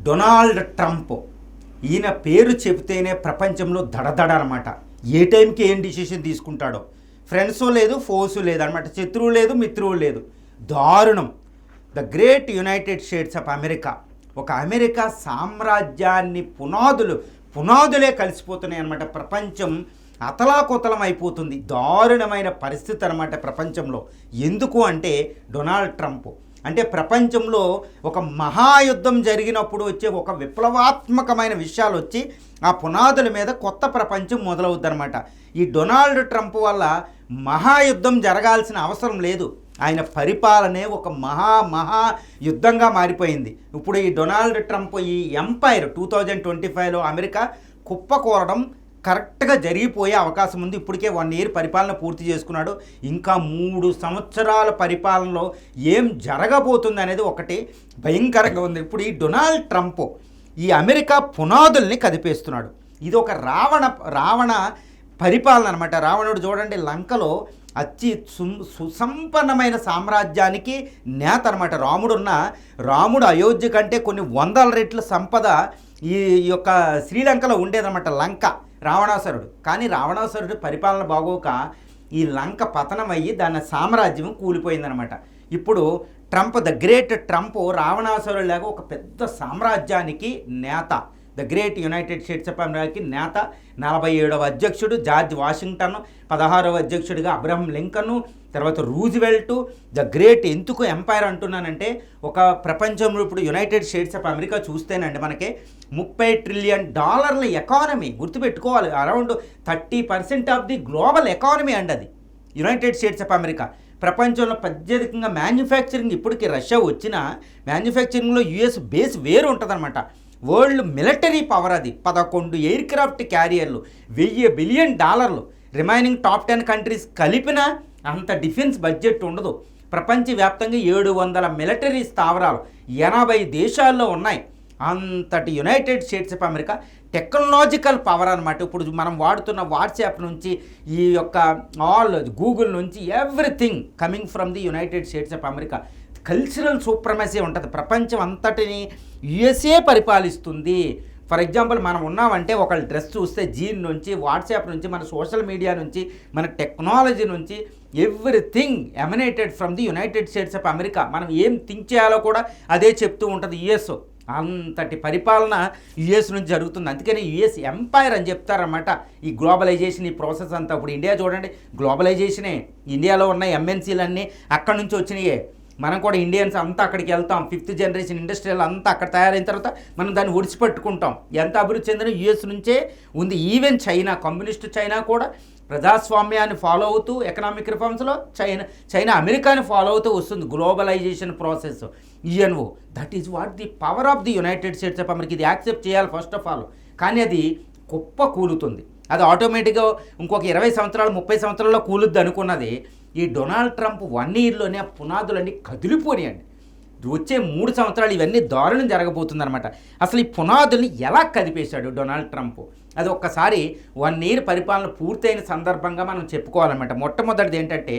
Donald Trump. ఈయన పేరు చెబితేనే ప్రపంచంలో దడదడ అనమాట. ఏ టైంకి ఏం డిసిషన్ తీసుకుంటాడో. ఫ్రెండ్స్ లేదు, ఫోర్సు లేదు అనమాట, శత్రువు లేదు, మిత్రువు లేదు. దారుణం. The great United States of America, ఒక అమెరికా సామ్రాజ్యాన్ని పునాదులే కలిసిపోతున్నాయి అనమాట. ప్రపంచం అతలాకుతలం అయిపోతుంది. దారుణమైన పరిస్థితి అనమాట ప్రపంచంలో. ఎందుకు అంటే డొనాల్డ్ ట్రంప్. అంటే ప్రపంచంలో ఒక మహాయుద్ధం జరిగినప్పుడు వచ్చే ఒక విప్లవాత్మకమైన విషయాలు వచ్చి ఆ పునాదుల మీద కొత్త ప్రపంచం మొదలవుద్ది అనమాట. ఈ డొనాల్డ్ ట్రంప్ వల్ల మహాయుద్ధం జరగాల్సిన అవసరం లేదు. ఆయన పరిపాలనే ఒక మహా యుద్ధంగా మారిపోయింది. ఇప్పుడు ఈ డొనాల్డ్ ట్రంప్ ఈ ఎంపైర్ 2025లో అమెరికా కుప్పకూరడం కరెక్ట్గా జరిగిపోయే అవకాశం ఉంది. ఇప్పటికే 1 year పరిపాలన పూర్తి చేసుకున్నాడు. ఇంకా 3 సంవత్సరాల పరిపాలనలో ఏం జరగబోతుంది అనేది ఒకటి భయంకరంగా ఉంది. ఇప్పుడు ఈ డొనాల్డ్ ట్రంప్ ఈ అమెరికా పునాదుల్ని కదిపేస్తున్నాడు. ఇది ఒక రావణ పరిపాలన అనమాట. రావణుడు చూడండి, లంకలో సుసంపన్నమైన సామ్రాజ్యానికి నేత అనమాట. రాముడు అయోధ్య కంటే కొన్ని 100 రెట్ల సంపద ఈ యొక్క శ్రీలంకలో ఉండేదన్నమాట లంక, రావణాసురుడు. కానీ రావణాసురుడు పరిపాలన బాగోక ఈ లంక పతనం అయ్యి దాని సామ్రాజ్యం కూలిపోయిందనమాట. ఇప్పుడు ట్రంప్, ద గ్రేట్ ట్రంప్ రావణాసురుడు లాగా ఒక పెద్ద సామ్రాజ్యానికి నేత. The great United States of అమెరికాకి నేత. 47వ అధ్యక్షుడు జార్జ్ వాషింగ్టన్, 16వ అధ్యక్షుడిగా అబ్రహం లింకన్, తర్వాత రూజ్వెల్ట్. The great. ఎందుకు ఎంపైర్ అంటున్నానంటే, ఒక ప్రపంచంలో ఇప్పుడు యునైటెడ్ స్టేట్స్ ఆఫ్ అమెరికా చూస్తేనండి మనకి $30 ట్రిలియన్ ఎకానమీ. గుర్తుపెట్టుకోవాలి, around 30% of the global economy అండి అది యునైటెడ్ స్టేట్స్ ఆఫ్ అమెరికా. ప్రపంచంలో అత్యధికంగా మ్యానుఫ్యాక్చరింగ్, ఇప్పటికి రష్యా వచ్చిన మ్యానుఫ్యాక్చరింగ్లో యుఎస్ బేస్ వేరు ఉంటుందన్నమాట. వరల్డ్ మిలిటరీ పవర్ అది. 11 ఎయిర్ క్రాఫ్ట్ క్యారియర్లు, $1,000 బిలియన్. రిమైనింగ్ టాప్ 10 కంట్రీస్ కలిపిన అంత డిఫెన్స్ బడ్జెట్ ఉండదు. ప్రపంచవ్యాప్తంగా 700 మిలిటరీ స్థావరాలు 80 దేశాల్లో ఉన్నాయి. అంతటి United States of America technological power అనమాట. ఇప్పుడు మనం వాడుతున్న వాట్సాప్ నుంచి ఈ యొక్క గూగుల్ నుంచి everything coming from the United States of America. Cultural supremacy ఉంటుంది. ప్రపంచం అంతటిని యుఎస్ఏ పరిపాలిస్తుంది. ఫర్ ఎగ్జాంపుల్, మనం ఉన్నామంటే ఒకళ్ళ డ్రెస్ చూస్తే జీన్ నుంచి, వాట్సాప్ నుంచి, మన సోషల్ మీడియా నుంచి, మన టెక్నాలజీ నుంచి everything emanated from the United States of America. మనం ఏం థింక్ చేయాలో కూడా అదే చెప్తూ ఉంటుంది యుఎస్. అంతటి పరిపాలన యుఎస్ నుంచి జరుగుతుంది. అందుకని యుఎస్ ఎంపైర్ అని చెప్తారన్నమాట. ఈ గ్లోబలైజేషన్, ఈ ప్రాసెస్ అంతా. ఇప్పుడు ఇండియా చూడండి, గ్లోబలైజేషనే. ఇండియాలో ఉన్న ఎంఎన్సీలన్నీ అక్కడి నుంచి వచ్చినాయే. మనం కూడా ఇండియన్స్ అంతా అక్కడికి వెళ్తాం. 5th జనరేషన్ ఇండస్ట్రియల్ అంతా అక్కడ తయారైన తర్వాత మనం దాన్ని ఒడిచిపెట్టుకుంటాం. ఎంత అభివృద్ధి చెందిన యుఎస్ నుంచే ఉంది. ఈవెన్ చైనా, కమ్యూనిస్ట్ చైనా కూడా ప్రజాస్వామ్యాన్ని ఫాలో అవుతూ ఎకనామిక్ రిఫార్మ్స్లో చైనా అమెరికాని ఫాలో అవుతూ వస్తుంది. Globalization process, UNO. That is what the power of the United States of America. ఇది యాక్సెప్ట్ చేయాలి ఫస్ట్ ఆఫ్ ఆల్. కానీ అది కుప్ప కూలుతుంది. అది ఆటోమేటిక్గా ఇంకొక 20 సంవత్సరాలు 30 సంవత్సరాల్లో కూలుద్ది అనుకున్నది ఈ డొనాల్డ్ ట్రంప్ 1 yearలోనే ఆ పునాదులన్నీ కదిలిపోయాయండి. వచ్చే 3 సంవత్సరాలు ఇవన్నీ దారుణం జరగబోతుందన్నమాట. అసలు ఈ పునాదుల్ని ఎలా కదిపేశాడు డొనాల్డ్ ట్రంప్, అది ఒక్కసారి 1 year పరిపాలన పూర్తయిన సందర్భంగా మనం చెప్పుకోవాలన్నమాట. మొట్టమొదటిది ఏంటంటే,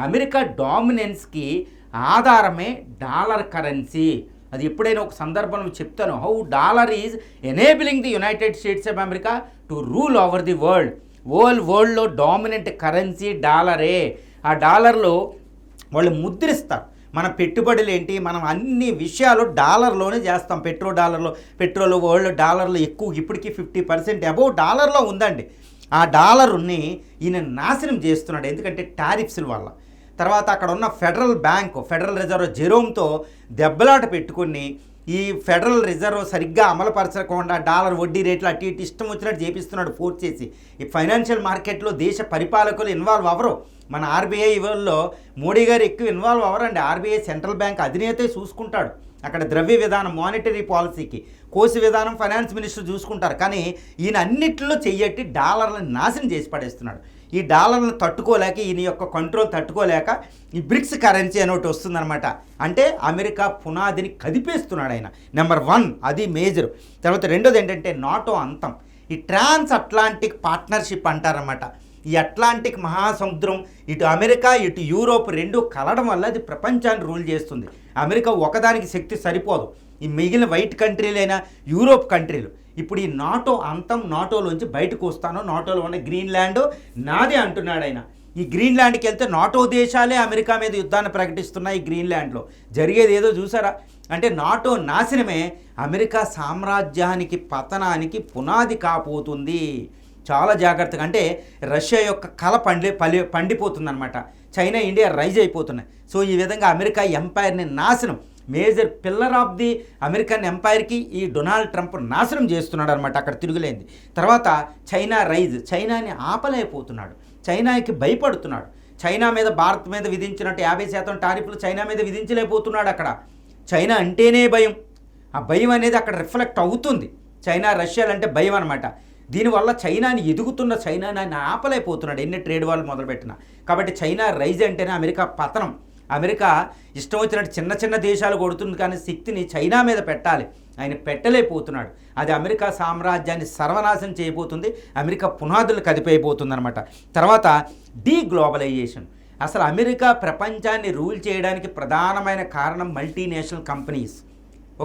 అమెరికా డామినెన్స్కి ఆధారమే డాలర్ కరెన్సీ. అది ఎప్పుడైనా ఒక సందర్భంలో చెప్తాను. How dollar is enabling the United States of America to rule over the వరల్డ్లో డామినెంట్ కరెన్సీ డాలరే. ఆ డాలర్లో వాళ్ళు ముద్రిస్తారు. మన పెట్టుబడులు ఏంటి, మనం అన్ని విషయాలు డాలర్లోనే చేస్తాం. పెట్రోల్ వరల్డ్ డాలర్లో ఎక్కువ, ఇప్పటికీ 50% అబోవ్ డాలర్లో ఉందండి. ఆ డాలర్ని ఈయన నాశనం చేస్తున్నాడు. ఎందుకంటే టారిఫ్స్ల వల్ల. తర్వాత అక్కడ ఉన్న ఫెడరల్ రిజర్వ్ జెరోమ్తో దెబ్బలాట పెట్టుకుని ఈ ఫెడరల్ రిజర్వ్ సరిగ్గా అమలుపరచకుండా డాలర్ వడ్డీ రేట్లు అటు ఇటు ఇష్టం వచ్చినట్టు చేపిస్తున్నాడు ఫోర్స్ చేసి. ఈ ఫైనాన్షియల్ మార్కెట్లో దేశ పరిపాలకులు ఇన్వాల్వ్ అవ్వరు. మన ఆర్బీఐ ఇవాళలో మోడీ గారు ఎక్కువ ఇన్వాల్వ్ అవ్వరండి. ఆర్బీఐ సెంట్రల్ బ్యాంక్ అధినేతే చూసుకుంటాడు. అక్కడ ద్రవ్య విధానం, మానిటరీ పాలసీకి, కోసి విధానం ఫైనాన్స్ మినిస్టర్ చూసుకుంటారు. కానీ ఈయన అన్నింటిలో చెయ్యట్టి డాలర్లను నాశనం చేసి పడేస్తున్నాడు. ఈ డాలర్లను తట్టుకోలేక, ఈయన యొక్క కంట్రోల్ తట్టుకోలేక ఈ బ్రిక్స్ కరెన్సీ అని ఒకటి వస్తుందన్నమాట. అంటే అమెరికా పునాదిని కదిపేస్తున్నాడు ఆయన. నెంబర్ 1 అది మేజర్. తర్వాత రెండోది ఏంటంటే నాటో అంతం. ఈ ట్రాన్స్ అట్లాంటిక్ పార్ట్నర్షిప్ అంటారన్నమాట. ఈ అట్లాంటిక్ మహాసముద్రం, ఇటు అమెరికా ఇటు యూరోప్ రెండు కలవడం వల్ల అది ప్రపంచాన్ని రూల్ చేస్తుంది. అమెరికా ఒకదానికి శక్తి సరిపోదు. ఈ మిగిలిన వైట్ కంట్రీలైన యూరోప్ కంట్రీలు ఇప్పుడు ఈ నాటో అంతం, నాటోలోంచి బయటకు వస్తాను, నాటోలో ఉన్న గ్రీన్లాండ్ నాదే అంటున్నాడు ఆయన. ఈ గ్రీన్లాండ్కి వెళ్తే నాటో దేశాలే అమెరికా మీద యుద్ధాన్ని ప్రకటిస్తున్నాయి. ఈ గ్రీన్లాండ్లో జరిగేది ఏదో చూసారా? అంటే నాటో నాశనమే అమెరికా సామ్రాజ్యానికి పతనానికి పునాది కాబోతుంది. చాలా జాగ్రత్తగా. అంటే రష్యా యొక్క కళ పండిపోతుందన్నమాట. చైనా, ఇండియా రైజ్ అయిపోతున్నాయి. సో ఈ విధంగా అమెరికా ఎంపైర్ని నాశనం, major pillar of the American ఎంపైర్కి ఈ డొనాల్డ్ ట్రంప్ నాశనం చేస్తున్నాడు అనమాట. అక్కడ తిరుగులేంది. తర్వాత చైనా రైజ్, చైనాని ఆపలేకపోతున్నాడు, చైనాకి భయపడుతున్నాడు. చైనా మీద భారత్ మీద విధించినట్టు 50% టారిఫ్లు చైనా మీద విధించలేకపోతున్నాడు. అక్కడ చైనా అంటేనే భయం. ఆ భయం అనేది అక్కడ రిఫ్లెక్ట్ అవుతుంది. చైనా, రష్యాలంటే భయం అనమాట. దీనివల్ల చైనాని ఎదుగుతున్న చైనాని ఆపలేకపోతున్నాడు ఎన్ని ట్రేడ్ వాళ్ళు మొదలుపెట్టినా. కాబట్టి చైనా రైజ్ అంటేనే అమెరికా పతనం. అమెరికా ఇష్టం వచ్చినట్టు చిన్న చిన్న దేశాలు కొడుతుంది, కానీ శక్తిని చైనా మీద పెట్టాలి, ఆయన పెట్టలేకపోతున్నాడు. అది అమెరికా సామ్రాజ్యాన్ని సర్వనాశనం చేయబోతుంది, అమెరికా పునాదులు కదిపైపోతుంది అనమాట. తర్వాత డీగ్లోబలైజేషన్. అసలు అమెరికా ప్రపంచాన్ని రూల్ చేయడానికి ప్రధానమైన కారణం multinational companies.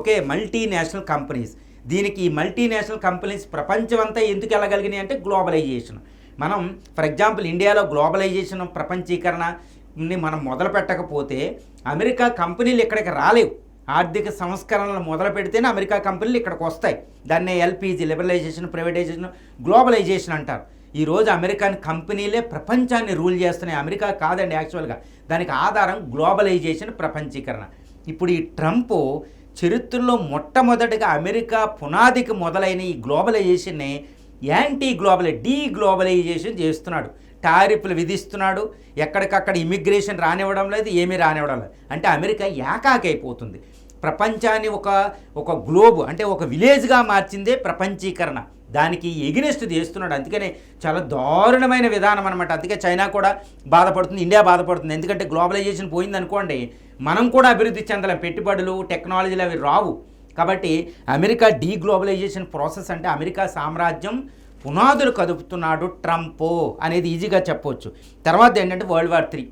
Okay, multinational companies. దీనికి ఈ మల్టీనేషనల్ కంపెనీస్ ప్రపంచమంతా ఎందుకు వెళ్ళగలిగినాయి అంటే గ్లోబలైజేషన్. మనం ఫర్ ఎగ్జాంపుల్ ఇండియాలో గ్లోబలైజేషన్, ప్రపంచీకరణని మనం మొదలు పెట్టకపోతే అమెరికా కంపెనీలు ఇక్కడికి రాలేవు. ఆర్థిక సంస్కరణలు మొదలు పెడితేనే అమెరికా కంపెనీలు ఇక్కడికి వస్తాయి. దాన్నే ఎల్పిజి, లిబరలైజేషన్, ప్రైవేటైజేషన్, గ్లోబలైజేషన్ అంటారు. ఈరోజు అమెరికన్ కంపెనీలే ప్రపంచాన్ని రూల్ చేస్తున్నాయి, అమెరికా కాదండి యాక్చువల్గా. దానికి ఆధారం గ్లోబలైజేషన్, ప్రపంచీకరణ. ఇప్పుడు ఈ ట్రంప్ చరిత్రలో మొట్టమొదటిగా అమెరికా పునాదికి మొదలైన ఈ గ్లోబలైజేషన్ని డీగ్లోబలైజేషన్ చేస్తున్నాడు. టారిఫ్లు విధిస్తున్నాడు, ఎక్కడికక్కడ ఇమిగ్రేషన్ రానివ్వడం లేదు, ఏమీ రానివ్వడం లేదు. అంటే అమెరికా ఏకాకైపోతుంది. ప్రపంచాన్ని ఒక గ్లోబ్ అంటే ఒక విలేజ్గా మార్చిందే ప్రపంచీకరణ. దానికి ఎగినెస్ట్ చేస్తున్నాడు. అందుకనే చాలా దారుణమైన విధానం అనమాట. అందుకే చైనా కూడా బాధపడుతుంది, ఇండియా బాధపడుతుంది. ఎందుకంటే గ్లోబలైజేషన్ పోయిందనుకోండి, మనం కూడా అభివృద్ధి చెందలేం, పెట్టుబడులు, టెక్నాలజీలు అవి రావు. కాబట్టి అమెరికా డీగ్లోబలైజేషన్ ప్రాసెస్ అంటే అమెరికా సామ్రాజ్యం పునాదులు కదుపుతున్నాడు ట్రంప్ అనేది ఈజీగా చెప్పవచ్చు. తర్వాత ఏంటంటే వరల్డ్ వార్ 3.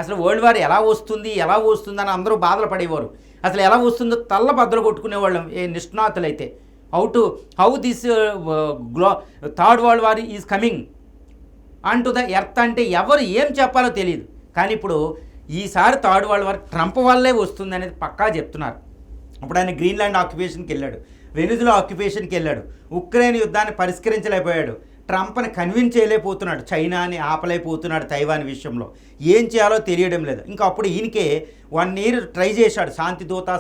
అసలు వరల్డ్ వార్ ఎలా వస్తుందని అందరూ బాధలు పడేవారు. అసలు ఎలా వస్తుందో తల్ల బద్దలు కొట్టుకునేవాళ్ళం ఏ నిష్ణాతులైతే. How this third world war is coming on to the earth అంటే ఎవరు ఏం చెప్పాలో తెలియదు. కానీ ఇప్పుడు ఈసారి థర్డ్ వరల్డ్ వార్ ట్రంప్ వల్లే వస్తుంది అనేది పక్కా చెప్తున్నారు. ఇప్పుడు ఆయన గ్రీన్లాండ్ ఆక్యుపేషన్కి వెళ్ళాడు, వెనిజులా ఆక్యుపేషన్కి వెళ్ళాడు, ఉక్రెయిన్ యుద్ధాన్ని పరిష్కరించలేకపోయాడు, ట్రంప్ని కన్విన్స్ చేయలేకపోతున్నాడు, చైనాని ఆపలేకపోతున్నాడు, తైవాన్ విషయంలో ఏం చేయాలో తెలియడం లేదు. ఇంకా అప్పుడు ఈయనకే 1 year ట్రై చేశాడు,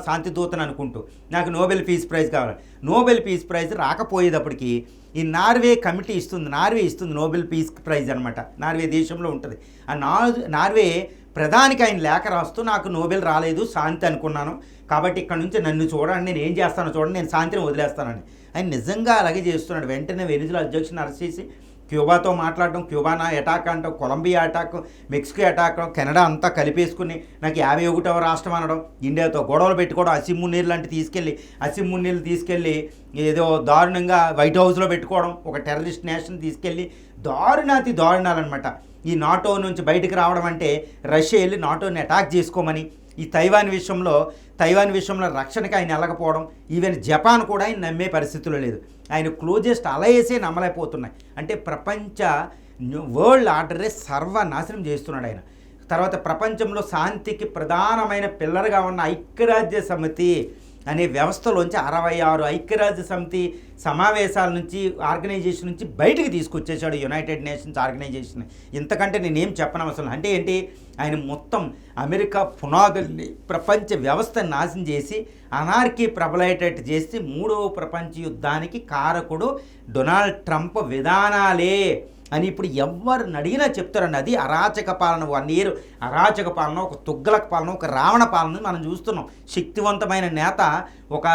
శాంతిదూతని అనుకుంటూ నాకు నోబెల్ పీస్ ప్రైజ్ కావాలి. నోబెల్ పీస్ ప్రైజ్ రాకపోయేటప్పటికి ఈ నార్వే కమిటీ ఇస్తుంది నోబెల్ పీస్ ప్రైజ్ అనమాట. నార్వే దేశంలో ఉంటుంది. ఆ నార్వే ప్రధానికి ఆయన లేఖ రాస్తూ నాకు నోబెల్ రాలేదు, శాంతి అనుకున్నాను, కాబట్టి ఇక్కడ నుంచి నన్ను చూడండి, నేను ఏం చేస్తానో చూడండి, నేను శాంతిని వదిలేస్తానని. ఆయన నిజంగా అలాగే చేస్తున్నాడు. వెంటనే వెనిజులా అధ్యక్షుని అరెస్ట్ చేసి క్యూబాతో మాట్లాడడం, క్యూబానా అటాక్ అంటాం, Colombia attack, Mexico attack, Canada అంతా కలిపేసుకుని నాకు 51వ రాష్ట్రం అనడం, ఇండియాతో గొడవలు పెట్టుకోవడం, అసిమ్ మున్నీర్లు తీసుకెళ్ళి ఏదో దారుణంగా వైట్ హౌస్లో పెట్టుకోవడం, ఒక టెర్రరిస్ట్ నేషన్ తీసుకెళ్ళి దారుణాలన్నమాట. ఈ నాటో నుంచి బయటకు రావడం అంటే రష్యా వెళ్ళి నాటోని అటాక్ చేసుకోమని, ఈ తైవాన్ విషయంలో రక్షణకి ఆయన వెళ్ళకపోవడం, ఈవెన్ జపాన్ కూడా ఆయన నమ్మే పరిస్థితుల్లో లేదు. ఆయన క్లోజెస్ట్ అలయన్సే నమ్మలేకపోతున్నాయి. అంటే ప్రపంచ వరల్డ్ ఆర్డరే సర్వనాశనం చేస్తున్నాడు ఆయన. తర్వాత ప్రపంచంలో శాంతికి ప్రధానమైన పిల్లర్గా ఉన్న ఐక్యరాజ్య సమితి అనే వ్యవస్థలోంచి 66 ఐక్యరాజ్య సమితి సమావేశాల నుంచి, ఆర్గనైజేషన్ నుంచి బయటికి తీసుకొచ్చేసాడు యునైటెడ్ నేషన్స్ ఆర్గనైజేషన్. ఇంతకంటే నేనేం చెప్పనవసరం. అంటే ఏంటి, ఆయన మొత్తం అమెరికా పునాదుల్ని, ప్రపంచ వ్యవస్థను నాశనం చేసి అనార్కీ ప్రబలేటట్టు చేసి 3వ ప్రపంచ యుద్ధానికి కారకుడు డొనాల్డ్ ట్రంప్ విధానాలే అని ఇప్పుడు ఎవరిని అడిగినా చెప్తారండి. అది అరాచక పాలన. 1 year అరాచక పాలన, ఒక తుగ్గలక పాలన, ఒక రావణ పాలన మనం చూస్తున్నాం. శక్తివంతమైన నేత ఒక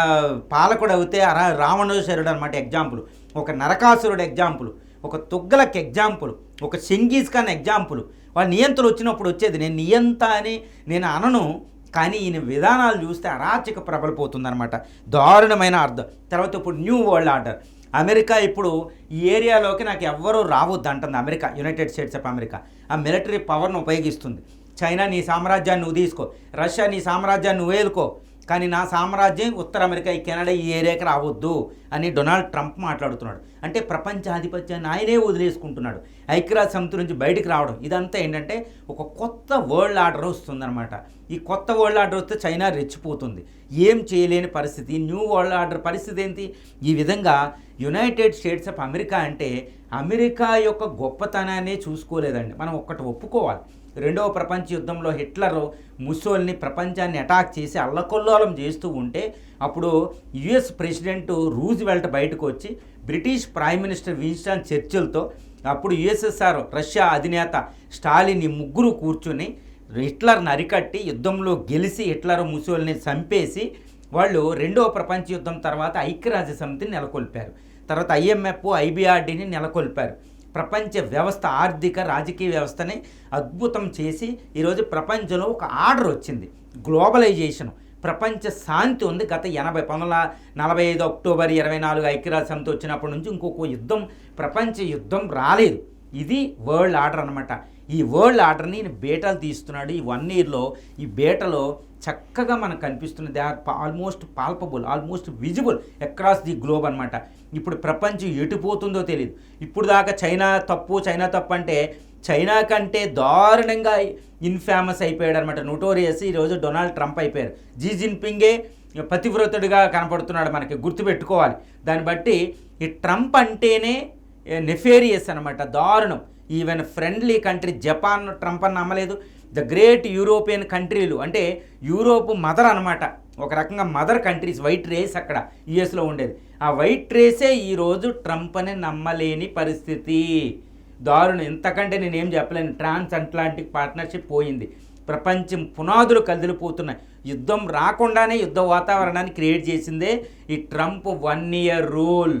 పాలకుడు అవుతే రావణేశ్వరుడు అనమాట ఎగ్జాంపుల్, ఒక నరకాసురుడు ఎగ్జాంపుల్, ఒక తుగ్గలక్ ఎగ్జాంపుల్, ఒక చెంగీజ్ ఖాన్ ఎగ్జాంపుల్. వాళ్ళ నియంతలు వచ్చినప్పుడు వచ్చేది, నేను నియంత అని నేను అనను, కానీ ఈయన విధానాలు చూస్తే అరాచక ప్రబలిపోతుందన్నమాట. దారుణమైన అర్థం. తర్వాత ఇప్పుడు న్యూ వరల్డ్ ఆర్డర్. అమెరికా ఇప్పుడు ఈ ఏరియాలోకి నాకు ఎవ్వరూ రావద్దు అంటుంది America, United States of America. ఆ మిలిటరీ పవర్ను ఉపయోగిస్తుంది. చైనా నీ సామ్రాజ్యాన్ని నువ్వు తీసుకో, రష్యా నీ సామ్రాజ్యాన్ని నువ్వు వేలుకో, కానీ నా సామ్రాజ్యం ఉత్తర అమెరికా, ఈ కెనడా, ఈ ఏరియాకి రావద్దు అని డొనాల్డ్ ట్రంప్ మాట్లాడుతున్నాడు. అంటే ప్రపంచ ఆధిపత్యాన్ని ఆయనే వదిలేసుకుంటున్నాడు, ఐక్యరాజ్య సమితి నుంచి బయటికి రావడం. ఇదంతా ఏంటంటే ఒక కొత్త వరల్డ్ ఆర్డర్ వస్తుందన్నమాట. ఈ కొత్త వరల్డ్ ఆర్డర్ వస్తే చైనా రెచ్చిపోతుంది, ఏం చేయలేని పరిస్థితి. న్యూ వరల్డ్ ఆర్డర్ పరిస్థితి ఏంటి? ఈ విధంగా యునైటెడ్ స్టేట్స్ ఆఫ్ అమెరికా అంటే అమెరికా యొక్క గొప్పతనాన్ని చూసుకోలేదండి. మనం ఒక్కటి ఒప్పుకోవాలి, రెండవ ప్రపంచ యుద్ధంలో హిట్లర్ ముస్సోల్ని ప్రపంచాన్ని అటాక్ చేసి అల్లకొల్లోలం చేస్తూ ఉంటే అప్పుడు యుఎస్ ప్రెసిడెంట్ రూజ్వెల్ట్ బయటకు వచ్చి బ్రిటిష్ ప్రైమ్ మినిస్టర్ విన్స్టన్ చర్చిల్తో, అప్పుడు యుఎస్ఎస్ఆర్ రష్యా అధినేత స్టాలిన్, ఈ ముగ్గురు కూర్చుని హిట్లర్ని అరికట్టి యుద్ధంలో గెలిచి హిట్లర్ ముస్సోల్ని చంపేసి వాళ్ళు రెండవ ప్రపంచ యుద్ధం తర్వాత ఐక్యరాజ్య సమితిని నెలకొల్పారు. తర్వాత ఐఎంఎఫ్, ఐబిఆర్డీని నెలకొల్పారు. ప్రపంచ వ్యవస్థ, ఆర్థిక రాజకీయ వ్యవస్థని అద్భుతం చేసి ఈరోజు ప్రపంచంలో ఒక ఆర్డర్ వచ్చింది, గ్లోబలైజేషన్, ప్రపంచ శాంతి ఉంది. గత 1945 అక్టోబర్ 24 ఐక్యరాజ్య సమితి వచ్చినప్పటి నుంచి ఇంకొక యుద్ధం, ప్రపంచ యుద్ధం రాలేదు. ఇది వరల్డ్ ఆర్డర్ అనమాట. ఈ వరల్డ్ ఆర్డర్ని బేటాలు తీస్తున్నాడు. ఈ 1 ఇయర్లో ఈ బేటలో చక్కగా మనకు కనిపిస్తుంది. They are almost palpable, almost visible across the globe అనమాట. ఇప్పుడు ప్రపంచం ఎటుపోతుందో తెలియదు. ఇప్పుడు దాకా చైనా తప్పు అంటే చైనా కంటే దారుణంగా ఇన్ఫేమస్ అయిపోయాడు అనమాట, నోటోరియస్. ఈరోజు డొనాల్డ్ ట్రంప్ అయిపోయారు. జీ జిన్పింగే పతివ్రతుడిగా కనపడుతున్నాడు, మనకి గుర్తుపెట్టుకోవాలి. దాన్ని బట్టి ఈ ట్రంప్ అంటేనే నెఫేరియస్ అనమాట, దారుణం. Even friendly country Japan Trump అని నమ్మలేదు. ద గ్రేట్ యూరోపియన్ కంట్రీలు అంటే యూరోప్ మదర్ అనమాట, ఒక రకంగా మదర్ కంట్రీస్, వైట్ రేస్ అక్కడ యుఎస్లో ఉండేది. ఆ వైట్ రేసే ఈరోజు ట్రంప్ అని నమ్మలేని పరిస్థితి. దారుణం. ఇంతకంటే నేనేం చెప్పలేను. ట్రాన్స్ అట్లాంటిక్ పార్ట్నర్షిప్ పోయింది, ప్రపంచం పునాదులు కదిలిపోతున్నాయి. యుద్ధం రాకుండానే యుద్ధ వాతావరణాన్ని క్రియేట్ చేసిందే ఈ ట్రంప్ 1 ఇయర్ రూల్.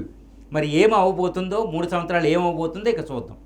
మరి ఏమవబోతుందో, 3 సంవత్సరాలు ఏమవబోతుందో ఇక చూద్దాం.